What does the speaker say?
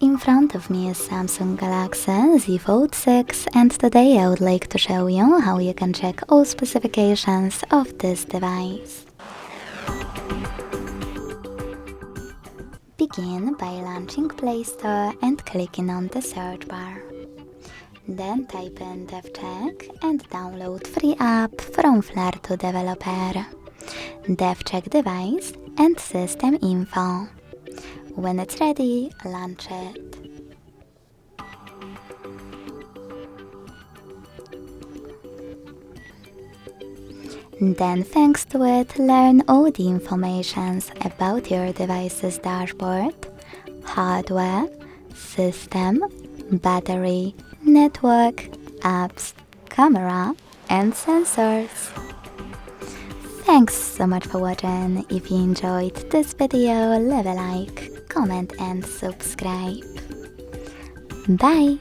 In front of me is Samsung Galaxy Z Fold 6, and today I would like to show you how you can check all specifications of this device. Begin by launching Play Store and clicking on the search bar. Then type in DevCheck and download free app from Flare2 developer. DevCheck device and system info. When it's ready, launch it. Then, thanks to it, learn all the informations about your device's dashboard, hardware, system, battery, network, apps, camera, and sensors. Thanks so much for watching. If you enjoyed this video, leave a like, comment and subscribe. Bye!